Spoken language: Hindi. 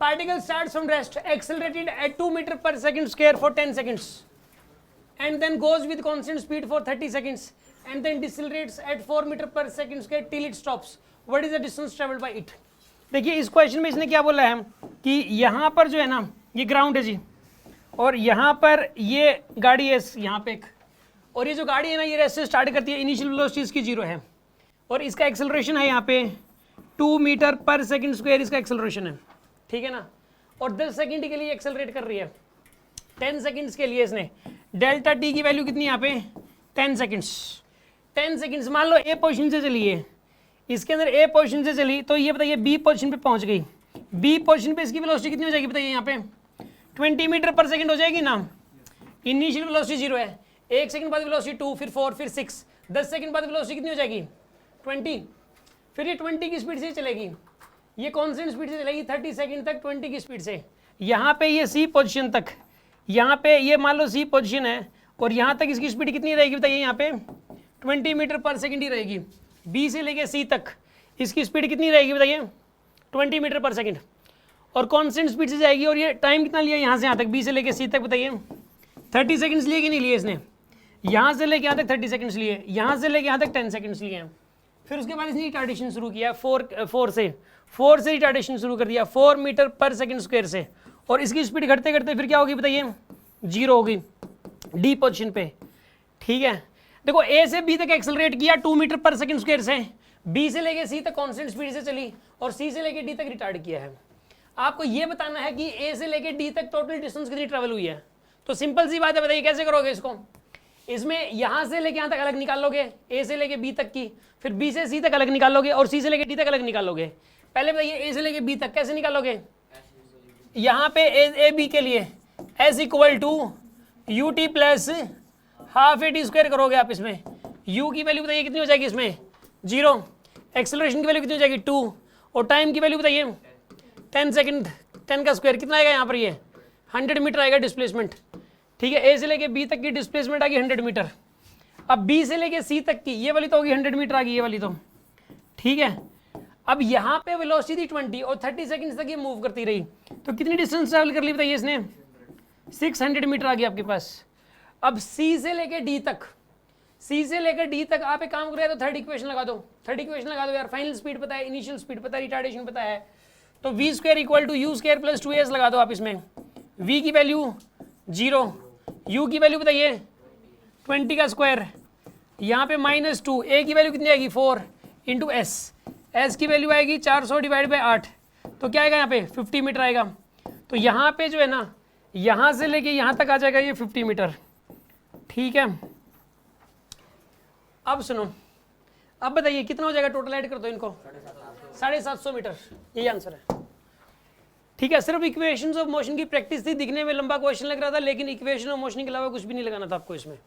particle starts from rest, accelerated at 2 meter per second square for 10 seconds, and then goes with constant speed for 30 seconds, and then decelerates at 4 meter per second square till it stops. What is the distance traveled by it? देखिए इस क्वेश्चन में इसने क्या बोला है कि यहाँ पर जो है ना ये ग्राउंड है जी, और यहाँ पर ये गाड़ी है यहाँ पे एक, और ये जो गाड़ी है ना ये रेस्ट से स्टार्ट करती है, इनिशियल वेलोसिटी इसकी 0 है, और इसका एक्सेलरेशन है यहाँ पे 2 मीटर पर सेकंड स्क्वायर इसका एक्सेलरेशन है, ठीक है ना, और 10 सेकंड के लिए एक्सेलरेट कर रही है, 10 सेकंड्स के लिए इसने डेल्टा टी की वैल्यू कितनी यहाँ पे 10 सेकंड्स मान लो ए पोजीशन से चली है, इसके अंदर ए पोजीशन से चली तो ये बताइए बी पोजीशन पे पहुंच गई, बी पोजीशन पे इसकी वेलोसिटी कितनी हो जाएगी बताइए यहाँ पे 20 मीटर पर सेकंड हो जाएगी ना, इनिशियल वेलोसिटी 0 है, 1 सेकंड बाद वेलोसिटी 2, फिर 4, फिर 6, 10 सेकंड बाद वेलोसिटी कितनी हो जाएगी 20, फिर ये 20 की स्पीड से चलेगी, ये कॉन्स्टेंट स्पीड से चलेगी 30 सेकंड तक 20 की स्पीड से, यहाँ पे ये सी पोजीशन तक, यहाँ पे ये मान लो सी पोजीशन है और यहाँ तक इसकी स्पीड कितनी रहेगी बताइए यहाँ पे 20 मीटर पर सेकंड ही रहेगी, बी से लेके सी तक इसकी स्पीड कितनी रहेगी बताइए 20 मीटर पर सेकंड, और कांस्टेंट स्पीड से जाएगी, और ये टाइम कितना लिया यहाँ से यहाँ तक बी से लेके सी तक बताइए 30 सेकंड्स लिए कि नहीं लिए इसने, यहाँ से लेके यहाँ तक 30 सेकंड्स लिए, यहाँ से लेके यहाँ तक 10 सेकंड्स लिए हैं, फिर उसके बाद इसने रिटार्डेशन शुरू किया 4 से रिटार्डेशन शुरू कर दिया 4 मीटर पर सेकंड स्क्वायर से, और इसकी स्पीड घटते घटते फिर क्या होगी बताइए 0 होगी डी पोजीशन पे, ठीक है। देखो ए से बी तक एक्सेलरेट किया 2 मीटर पर सेकंड स्क्वायर से, बी से लेके सी तक कांस्टेंट स्पीड से चली, और सी से लेके डी तक रिटार्ड किया है। आपको ये बताना है कि ए से लेके डी तक टोटल डिस्टेंस कितनी ट्रेवल हुई है, तो सिंपल सी बात है, बताइए कैसे करोगे इसको, इसमें यहाँ से लेके यहाँ तक अलग निकालोगे ए से लेके बी तक की, फिर बी से सी तक अलग निकालोगे और सी से लेके डी तक अलग निकालोगे। पहले बताइए ए से लेके बी तक कैसे निकालोगे, यहाँ पे ए बी के लिए S equal to U T plus half A T square करोगे आप, इसमें u की वैल्यू बताइए कितनी हो जाएगी इसमें 0, एक्सेलरेशन की वैल्यू कितनी हो जाएगी 2, और टाइम की वैल्यू बताइए 10 सेकंड, 10 का स्क्वायर कितना आएगा यहाँ पर, ये 100 मीटर आएगा डिस्प्लेसमेंट, ठीक है। ए से लेके बी तक की डिस्प्लेसमेंट आ गई 100 मीटर, अब बी से लेके सी तक की ये वाली तो होगी 100 मीटर आ गई ये वाली तो, ठीक है। अब यहाँ पे वेलोसिटी 20 और 30 सेकंड तक ये मूव करती रही, तो कितनी डिस्टेंस ट्रैवल कर ली बताइए इसने 600 मीटर आ गई आपके पास। अब सी से लेके डी तक, सी से लेकर डी तक आप एक काम कर रहे हो तो थर्ड इक्वेशन लगा दो, यार, फाइनल स्पीड पता है, इनिशियल स्पीड पता है, रिटार्डेशन पता है, तो V square equal to U square plus 2s लगा दो आप इसमें, v की वैल्यू 0, u की वैल्यू बताइए 20 का स्क्वायर, यहाँ पे -2, a की वैल्यू कितनी आएगी 4 इंटू s की वैल्यू आएगी 400 डिवाइड बाई 8, तो क्या आएगा यहाँ पे 50 मीटर आएगा, तो यहाँ पे जो है ना यहाँ से लेके यहाँ तक आ जाएगा ये 50 मीटर, ठीक है। अब सुनो, अब बताइए कितना हो जाएगा टोटल, ऐड कर दो इनको 750 मीटर, यही आंसर है, ठीक है। सिर्फ इक्वेशंस ऑफ मोशन की प्रैक्टिस थी, दिखने में लंबा क्वेश्चन लग रहा था, लेकिन इक्वेशन ऑफ मोशन के अलावा कुछ भी नहीं लगाना था आपको इसमें।